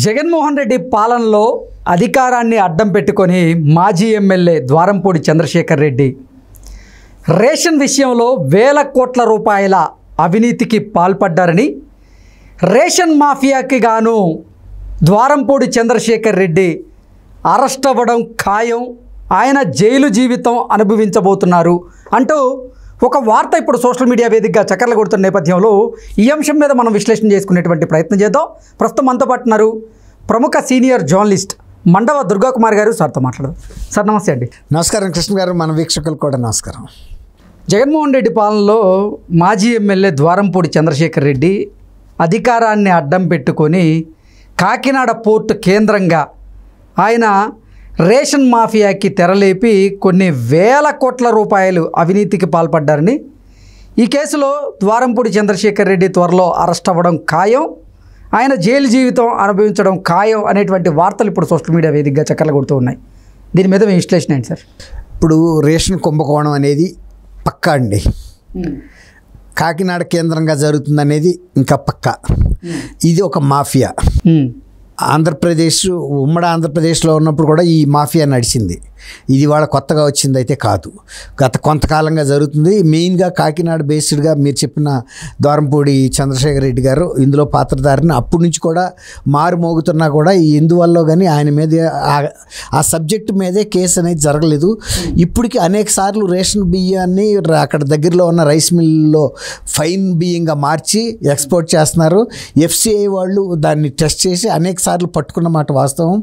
జగన్మోహన్ రెడ్డి పాలనలో అధికారాన్ని అడ్డం పెట్టుకొని మాజీ ఎమ్మెల్యే ద్వారంపూడి చంద్రశేఖర్ రెడ్డి రేషన్ విషయంలో వేల కోట్ల రూపాయల అవినీతికి పాల్పడ్డారని, రేషన్ మాఫియాకి గాను ద్వారంపూడి చంద్రశేఖర్ రెడ్డి అరెస్ట్ అవ్వడం ఖాయం, ఆయన జైలు జీవితం అనుభవించబోతున్నారు అంటూ ఒక వార్త ఇప్పుడు సోషల్ మీడియా వేదికగా చక్కర్లు కొడుతున్న నేపథ్యంలో ఈ అంశం మీద మనం విశ్లేషణ చేసుకునేటువంటి ప్రయత్నం చేద్దాం. ప్రస్తుతం మనతో పాటు ఉన్నారు ప్రముఖ సీనియర్ జర్నలిస్ట్ మండవ దుర్గాకుమార్ గారు. సార్తో మాట్లాడదాం. సార్ నమస్తే అండి. నమస్కారం కృష్ణ గారు, మన వీక్షకులు కూడా నమస్కారం. జగన్మోహన్ రెడ్డి పాలనలో మాజీ ఎమ్మెల్యే ద్వారంపూడి చంద్రశేఖర్ రెడ్డి అధికారాన్ని అడ్డం పెట్టుకొని కాకినాడ పోర్టు కేంద్రంగా ఆయన రేషన్ మాఫియాకి తెరలేపి కొన్ని వేల కోట్ల రూపాయలు అవినీతికి పాల్పడ్డారని, ఈ కేసులో ద్వారంపూడి చంద్రశేఖర్ రెడ్డి త్వరలో అరెస్ట్ అవ్వడం ఖాయం, ఆయన జైలు జీవితం అనుభవించడం ఖాయం అనేటువంటి వార్తలు ఇప్పుడు సోషల్ మీడియా వేదికగా చక్కర్లు కొడుతూ ఉన్నాయి. దీని మీద మీ విశ్లేషణ ఏంటి సార్? ఇప్పుడు రేషన్ కుంభకోణం అనేది పక్కా అండి. కాకినాడ కేంద్రంగా జరుగుతుందనేది ఇంకా పక్కా. ఇది ఒక మాఫియా. ఆంధ్రప్రదేశ్, ఉమ్మడి ఆంధ్రప్రదేశ్లో ఉన్నప్పుడు కూడా ఈ మాఫియా నడిచింది. ఇది వాళ్ళ కొత్తగా వచ్చింది అయితే కాదు, గత కొంతకాలంగా జరుగుతుంది. మెయిన్గా కాకినాడ బేస్డ్గా మీరు చెప్పిన ద్వారంపూడి చంద్రశేఖర్ రెడ్డి గారు ఇందులో పాత్రధారిని. అప్పటి నుంచి కూడా మారు మోగుతున్నా కూడా ఎందువల్ల కానీ ఆయన మీద ఆ సబ్జెక్ట్ మీదే కేసు అనేది జరగలేదు. ఇప్పటికి అనేక సార్లు రేషన్ బియ్యాన్ని అక్కడ దగ్గరలో ఉన్న రైస్ మిల్లో ఫైన్ బియ్యంగా మార్చి ఎక్స్పోర్ట్ చేస్తున్నారు. ఎఫ్సిఐ వాళ్ళు దాన్ని టెస్ట్ చేసి అనేక సార్లు పట్టుకున్న మాట వాస్తవం.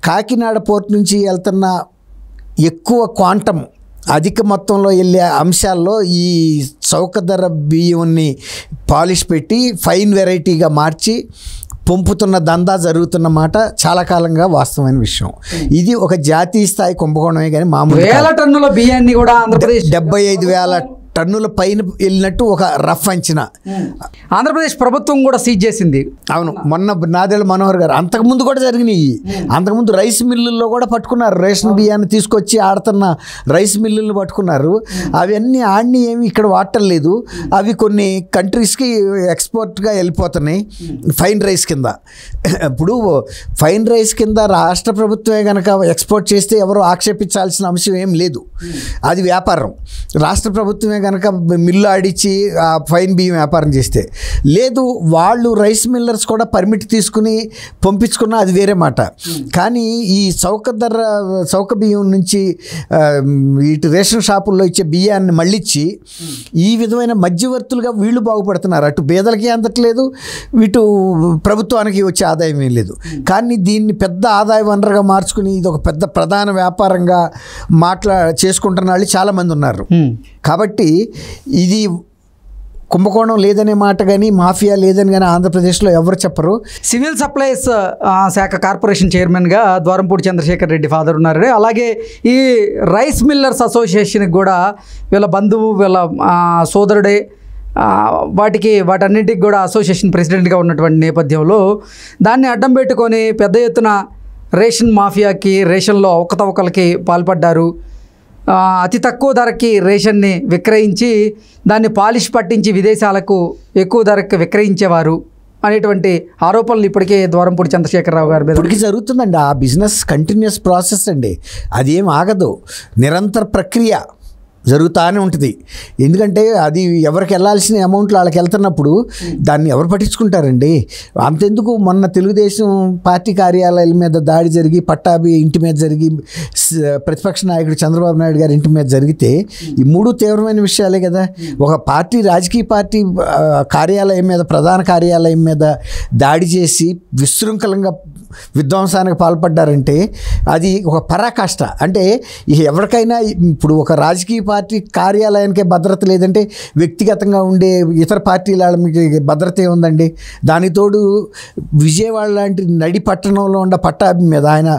కాకినాడ పోర్ట్ నుంచి వెళ్తున్న ఎక్కువ క్వాంటం, అధిక మొత్తంలో వెళ్ళే అంశాల్లో ఈ చౌక ధర బియ్యాన్ని పాలిష్ పెట్టి ఫైన్ వెరైటీగా మార్చి పంపుతున్న దందా జరుగుతున్న మాట చాలా కాలంగా వాస్తవమైన విషయం. ఇది ఒక జాతీయ స్థాయి కుంభకోణమే కానీ మామూలు వేల టన్నుల బియ్యాన్ని కూడా ఆంధ్రప్రదేశ్ 75,000 టన్నుల పైన వెళ్ళినట్టు ఒక రఫ్ అంచనా. ఆంధ్రప్రదేశ్ ప్రభుత్వం కూడా సీజ్ చేసింది. అవును, మొన్న నాదెళ్ల మనోహర్ గారు అంతకుముందు కూడా జరిగినాయి. అంతకుముందు రైస్ మిల్లుల్లో కూడా పట్టుకున్నారు. రేషన్ బియ్యాన్ని తీసుకొచ్చి ఆడుతున్న రైస్ మిల్లులను పట్టుకున్నారు. అవన్నీ ఆడిని ఏమి ఇక్కడ వాడటం. అవి కొన్ని కంట్రీస్కి ఎక్స్పోర్ట్గా వెళ్ళిపోతున్నాయి ఫైన్ రైస్ కింద. ఇప్పుడు ఫైన్ రైస్ కింద రాష్ట్ర ప్రభుత్వమే కనుక ఎక్స్పోర్ట్ చేస్తే ఎవరు ఆక్షేపించాల్సిన అంశం ఏం లేదు. అది వ్యాపారం. రాష్ట్ర ప్రభుత్వమే కనుక మిల్లు ఆడిచ్చి ఆ ఫైన్ బియ్యం వ్యాపారం చేస్తే లేదు, వాళ్ళు రైస్ మిల్లర్స్ కూడా పర్మిట్ తీసుకుని పంపించుకున్నా అది వేరే మాట. కానీ ఈ చౌక బియ్యం నుంచి ఇటు రేషన్ షాపుల్లో ఇచ్చే బియ్యాన్ని మళ్ళించి ఈ విధమైన మధ్యవర్తులుగా వీళ్ళు బాగుపడుతున్నారు. అటు పేదలకి అందట్లేదు, ఇటు ప్రభుత్వానికి వచ్చే ఆదాయం ఏం లేదు. కానీ దీన్ని పెద్ద ఆదాయ వనరుగా మార్చుకుని ఇది ఒక పెద్ద ప్రధాన వ్యాపారంగా చేసుకుంటున్న వాళ్ళు చాలామంది ఉన్నారు. కాబట్టి ఇది కుంభకోణం లేదనే మాట కానీ మాఫియా లేదని కానీ ఆంధ్రప్రదేశ్లో ఎవరు చెప్పరు. సివిల్ సప్లైస్ శాఖ కార్పొరేషన్ చైర్మన్గా ద్వారంపూడి చంద్రశేఖర్ రెడ్డి ఫాదర్ ఉన్నారు. అలాగే ఈ రైస్ మిల్లర్స్ అసోసియేషన్కి కూడా వీళ్ళ బంధువు, వీళ్ళ సోదరుడే వాటన్నింటికి కూడా అసోసియేషన్ ప్రెసిడెంట్గా ఉన్నటువంటి నేపథ్యంలో దాన్ని అడ్డం పెట్టుకొని పెద్ద ఎత్తున రేషన్ మాఫియాకి, రేషన్లో అవకతవకలకి పాల్పడ్డారు. అతి తక్కువ ధరకి రేషన్ని విక్రయించి దాన్ని పాలిష్ పట్టించి విదేశాలకు ఎక్కువ ధరకు విక్రయించేవారు అనేటువంటి ఆరోపణలు ఇప్పటికే ద్వారంపూడి చంద్రశేఖరరావు గారి మీద ఇప్పటికీ జరుగుతుందండి. ఆ బిజినెస్ కంటిన్యూస్ ప్రాసెస్ అండి, అదేం ఆగదు, నిరంతర ప్రక్రియ జరుగుతూనే ఉంటుంది. ఎందుకంటే అది ఎవరికి వెళ్ళాల్సిన అమౌంట్లు వాళ్ళకి వెళ్తున్నప్పుడు దాన్ని ఎవరు పట్టించుకుంటారండి? అంతెందుకు, మొన్న తెలుగుదేశం పార్టీ కార్యాలయాల మీద దాడి జరిగి పట్టాభి ఇంటి మీద జరిగి ప్రతిపక్ష నాయకుడు చంద్రబాబు నాయుడు గారి ఇంటి మీద జరిగితే ఈ మూడు తీవ్రమైన విషయాలే కదా. ఒక పార్టీ, రాజకీయ పార్టీ కార్యాలయం మీద, ప్రధాన కార్యాలయం మీద దాడి చేసి విశృంఖలంగా విధ్వంసానికి పాల్పడ్డారంటే అది ఒక పరాకాష్ట. అంటే ఎవరికైనా ఇప్పుడు ఒక రాజకీయ పార్టీ కార్యాలయానికే భద్రత లేదంటే వ్యక్తిగతంగా ఉండే ఇతర పార్టీల మీకు భద్రత ఏముందండి? దానికి తోడు విజయవాడ లాంటి నడి పట్టణంలో ఉన్న పట్టాభి మీద ఆయన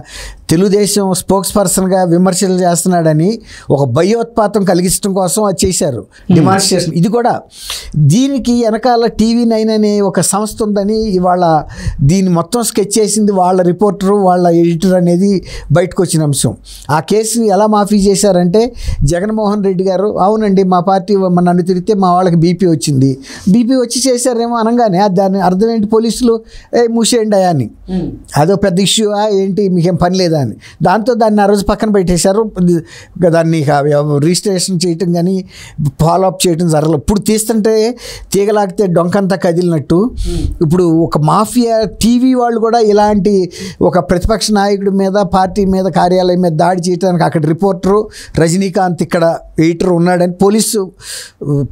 తెలుగుదేశం స్పోక్స్ పర్సన్గా విమర్శలు చేస్తున్నాడని ఒక భయోత్పాతం కలిగించడం కోసం అది చేశారు డిమాన్స్ట్రేషన్. ఇది కూడా దీనికి వెనకాల TV9 అనే ఒక సంస్థ ఉందని ఇవాళ దీన్ని మొత్తం స్కెచ్ చేసింది వాళ్ళ రిపోర్టరు వాళ్ళ ఎడిటర్ అనేది బయటకు వచ్చిన అంశం. ఆ కేసుని ఎలా మాఫీ చేశారంటే జగన్మోహన్ రెడ్డి గారు అవునండి మా పార్టీ నన్ను తిరిగితే మా వాళ్ళకి బీపీ వచ్చింది, బీపీ వచ్చి చేశారేమో అనగానే దాని అర్థం ఏంటి, పోలీసులు మూసేయండి అని, అదో పెద్ద ఇష్యూ ఏంటి మీకేం పని లేదా అని. దాంతో దాన్ని ఆ రోజు పక్కన పెట్టేశారు. దాన్ని రిజిస్ట్రేషన్ చేయటం కానీ ఫాలోఅప్ చేయటం జరగలేదు. ఇప్పుడు తీస్తుంటే తీగలాగితే డొంకంతా కదిలినట్టు ఇప్పుడు ఒక మాఫియా టీవీ వాళ్ళు కూడా ఇలాంటి ఒక ప్రతిపక్ష నాయకుడి మీద పార్టీ మీద కార్యాలయం మీద దాడి చేయడానికి అక్కడ రిపోర్టరు రజనీకాంత్ ఇక్కడ ఎడిటర్ ఉన్నాడని పోలీసు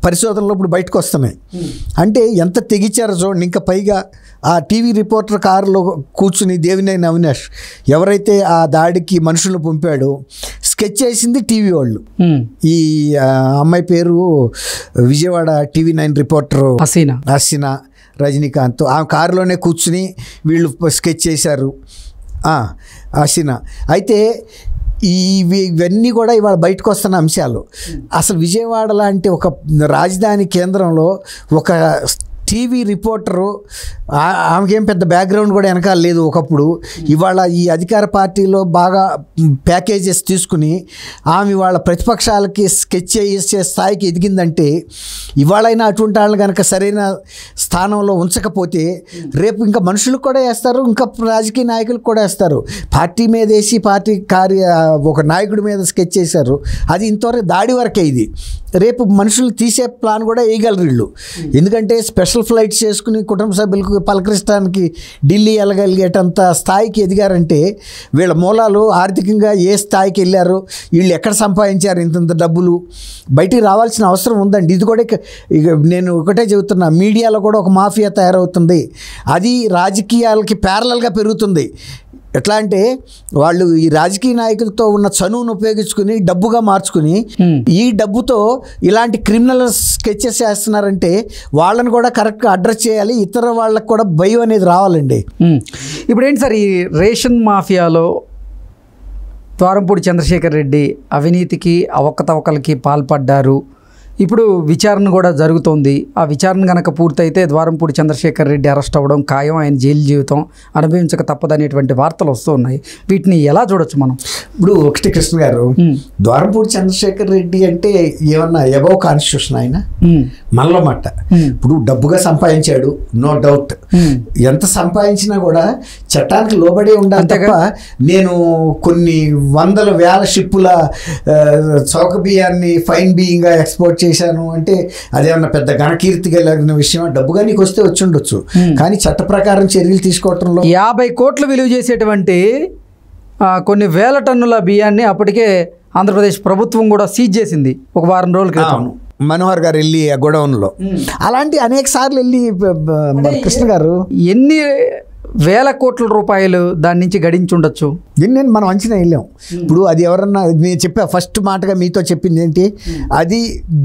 పరిశోధనలో ఇప్పుడు బయటకు వస్తున్నాయి. అంటే ఎంత తెగించారో చూడండి. ఇంకా పైగా ఆ టీవీ రిపోర్టర్ కారులో కూర్చుని దేవినేని అవినాష్ ఎవరైతే ఆ దాడికి మనుషులను పంపాడో స్కెచ్ చేసింది టీవీ వాళ్ళు. ఈ అమ్మాయి పేరు విజయవాడ TV9 రిపోర్టర్ హసీనా రజనీకాంత్ ఆ కారులోనే కూర్చుని వీళ్ళు స్కెచ్ చేశారు హసీనా. అయితే ఇవన్నీ కూడా ఇవాళ బయటకు వస్తున్న అంశాలు. అసలు విజయవాడ లాంటి ఒక రాజధాని కేంద్రంలో ఒక టీవీ రిపోర్టరు ఆమెకేం పెద్ద బ్యాక్గ్రౌండ్ కూడా వెనకాల లేదు ఒకప్పుడు. ఇవాళ ఈ అధికార పార్టీలో బాగా ప్యాకేజెస్ తీసుకుని ఆమె వాళ్ళ ప్రతిపక్షాలకి స్కెచ్ చేసే స్థాయికి ఎదిగిందంటే ఇవాళైనా అటువంటి వాళ్ళని కనుక సరైన స్థానంలో ఉంచకపోతే రేపు ఇంకా మనుషులకు కూడా వేస్తారు, ఇంకా రాజకీయ నాయకులకు కూడా వేస్తారు. పార్టీ మీద వేసి పార్టీ ఒక నాయకుడి మీద స్కెచ్ చేశారు, అది ఇంతవరకు దాడి వరకే. ఇది రేపు మనుషులు తీసే ప్లాన్ కూడా వేయగలరు వీళ్ళు. ఎందుకంటే స్పెషల్ ఫ్లైట్స్ చేసుకుని కుటుంబ సభ్యులకు పలకరించడానికి ఢిల్లీ వెళ్ళగలిగేటంత స్థాయికి ఎదిగారంటే వీళ్ళ మూలాలు ఆర్థికంగా ఏ స్థాయికి వెళ్ళారు, వీళ్ళు ఎక్కడ సంపాదించారు ఇంత డబ్బులు బయటికి రావాల్సిన అవసరం ఉందండి. ఇది కూడా నేను ఒకటే చెబుతున్నా, మీడియాలో కూడా ఒక మాఫియా తయారవుతుంది. అది రాజకీయాలకి ప్యారలల్గా పెరుగుతుంది. ఎట్లా అంటే వాళ్ళు ఈ రాజకీయ నాయకులతో ఉన్న చనువును ఉపయోగించుకుని డబ్బుగా మార్చుకుని ఈ డబ్బుతో ఇలాంటి క్రిమినల్ స్కెచెస్ చేస్తున్నారంటే వాళ్ళని కూడా కరెక్ట్గా అడ్రస్ చేయాలి, ఇతర వాళ్ళకి కూడా భయం అనేది రావాలండి. ఇప్పుడు ఏంటి సార్ ఈ రేషన్ మాఫియాలో ద్వారంపూడి చంద్రశేఖర్ రెడ్డి అవినీతికి అవకతవకలకి పాల్పడ్డారు, ఇప్పుడు విచారణ కూడా జరుగుతోంది. ఆ విచారణ కనుక పూర్తయితే ద్వారంపూడి చంద్రశేఖర్ రెడ్డి అరెస్ట్ అవ్వడం ఖాయం, ఆయన జైలు జీవితం అనుభవించక తప్పదనేటువంటి వార్తలు వస్తూ ఉన్నాయి. వీటిని ఎలా చూడొచ్చు మనం? ఇప్పుడు ఒకటి కృష్ణ గారు, ద్వారంపూడి చంద్రశేఖర్ రెడ్డి అంటే ఏమన్నా అబౌవ్ కాన్స్టిట్యూషన్ ఆయన మనలో మాట. ఇప్పుడు డబ్బుగా సంపాదించాడు, నో డౌట్. ఎంత సంపాదించినా కూడా చట్టానికి లోబడి ఉండాలి తప్ప నేను కొన్ని వందల వేల షిప్పుల చౌక బియ్యాన్ని ఫైన్ బియ్యంగా ఎక్స్పోర్ట్ చేశాను అంటే అదేమన్నా పెద్ద ఘనకీర్తి కలిగిన విషయం. డబ్బుగా నీకు వస్తే వచ్చి ఉండొచ్చు, కానీ చట్ట ప్రకారం చర్యలు తీసుకోవటంలో 50 కోట్లు విలువ చేసేటువంటి కొన్ని వేల టన్నుల బియ్యాన్ని అప్పటికే ఆంధ్రప్రదేశ్ ప్రభుత్వం కూడా సీజ్ చేసింది ఒక వారం రోజుల క్రితం. మనోహర్ గారు వెళ్ళి ఆ గోడౌన్లో అలాంటి అనేక సార్లు వెళ్ళి కృష్ణ గారు ఎన్ని వేల కోట్ల రూపాయలు దాని నుంచి గడించి ఉండొచ్చు. దీన్ని మనం అంచనా వెళ్ళాం. ఇప్పుడు అది ఎవరన్నా నేను చెప్పా ఫస్ట్ మాటగా మీతో చెప్పింది ఏంటి, అది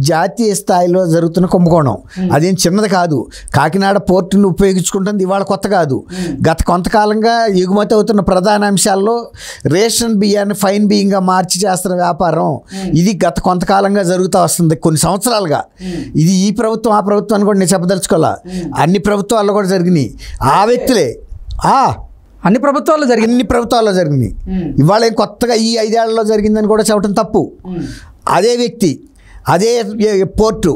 జాతీయ స్థాయిలో జరుగుతున్న కుంభకోణం. అదేం చిన్నది కాదు. కాకినాడ పోర్టును ఉపయోగించుకుంటుంది ఇవాళ కొత్త కాదు. గత కొంతకాలంగా ఎగుమతి అవుతున్న ప్రధాన అంశాల్లో రేషన్ బియ్యాన్ని ఫైన్ బియ్యంగా మార్చి చేస్తున్న వ్యాపారం ఇది గత కొంతకాలంగా జరుగుతూ వస్తుంది, కొన్ని సంవత్సరాలుగా. ఇది ఈ ప్రభుత్వం ఆ ప్రభుత్వాన్ని కూడా నేను చెప్పదలుచుకోవాలా, అన్ని ప్రభుత్వాల్లో కూడా జరిగినాయి. ఆ వ్యక్తులే అన్ని ప్రభుత్వాల్లో జరిగింది. ఇవాళ ఏం కొత్తగా ఈ 5 ఏళ్లలో జరిగిందని కూడా చెప్పడం తప్పు. అదే వ్యక్తి అదే పోర్టు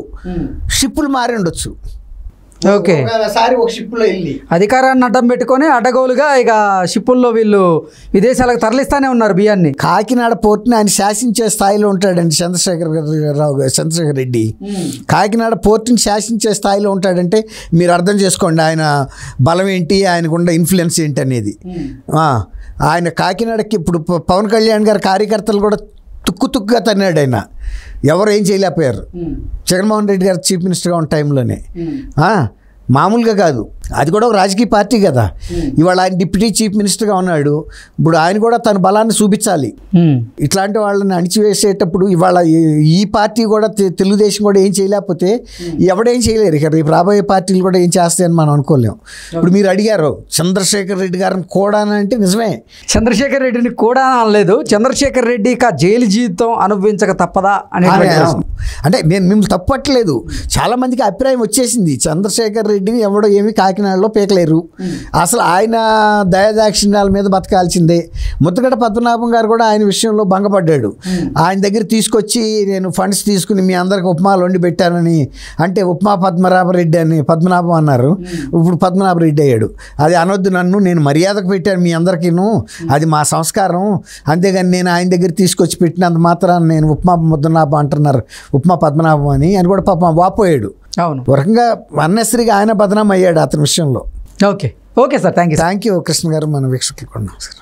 షిప్పులు మారి ఉండొచ్చు. ఓకే, ఒకసారి ఒక షిప్లో వెళ్ళి అధికారాన్ని అడ్డం పెట్టుకొని అడ్డగోలుగా ఇక షిప్పుల్లో వీళ్ళు విదేశాలకు తరలిస్తానే ఉన్నారు బియ్యాన్ని. కాకినాడ పోర్టుని ఆయన శాసించే స్థాయిలో ఉంటాడండి చంద్రశేఖర్ రెడ్డి. కాకినాడ పోర్టుని శాసించే స్థాయిలో ఉంటాడంటే మీరు అర్థం చేసుకోండి ఆయన బలం ఏంటి, ఆయనకున్న ఇన్ఫ్లుయెన్స్ ఏంటి అనేది. ఆయన కాకినాడకి ఇప్పుడు పవన్ కళ్యాణ్ గారి కార్యకర్తలు కూడా తుక్కుగా తన్నాడు ఆయన, ఎవరు ఏం చేయలేకపోయారు. జగన్మోహన్ రెడ్డి గారు చీఫ్ మినిస్టర్గా ఉన్న టైంలోనే మామూలుగా కాదు. అది కూడా ఒక రాజకీయ పార్టీ కదా. ఇవాళ ఆయన డిప్యూటీ చీఫ్ మినిస్టర్గా ఉన్నాడు. ఇప్పుడు ఆయన కూడా తన బలాన్ని చూపించాలి. ఇట్లాంటి వాళ్ళని అణిచివేసేటప్పుడు ఇవాళ ఈ పార్టీ కూడా తెలుగుదేశం కూడా ఏం చేయలేకపోతే ఎవడేం చేయలేరు. ఇక రేపు రాబోయే పార్టీలు కూడా ఏం చేస్తాయని మనం అనుకోలేము. ఇప్పుడు మీరు అడిగారు చంద్రశేఖర్ రెడ్డి గారిని కూడా అంటే నిజమే, చంద్రశేఖర్ రెడ్డిని కూడా అనలేదు, చంద్రశేఖర్ రెడ్డి ఇక జైలు జీవితం అనుభవించక తప్పదా అని. అంటే నేను మిమ్మల్ని తప్పట్లేదు, చాలా మందికి అభిప్రాయం వచ్చేసింది చంద్రశేఖర్ రెడ్డిని ఎవడో ఏమి కాకినాడలో పీకలేరు, అసలు ఆయన దయాదాక్షిణ్యాల మీద బతకాల్సిందే. ముద్దగడ్డ పద్మనాభం గారు కూడా ఆయన విషయంలో భంగపడ్డాడు. ఆయన దగ్గర తీసుకొచ్చి నేను ఫండ్స్ తీసుకుని మీ అందరికి ఉప్మాలు వండి పెట్టానని అంటే ఉప్మా పద్మనాభరెడ్డి అని పద్మనాభం అన్నారు, ఇప్పుడు పద్మనాభరెడ్డి అయ్యాడు. అది అనొద్దు నన్ను, నేను మర్యాదకు పెట్టాను మీ అందరికీను, అది మా సంస్కారం, అంతేగాని నేను ఆయన దగ్గర తీసుకొచ్చి పెట్టినంత మాత్రాన్ని నేను ఉప్మా పద్మనాభం అంటున్నారు, ఉప్మా పద్మనాభం అని కూడా పాపం వాపోయాడు. అవును, ఒక రకంగా అన్నెసరిగా ఆయన బదనాం అయ్యాడు అతని విషయంలో. Okay okay sir, thank you Krishna గారు. మన వీక్షకులు కూడా నమస్కారం.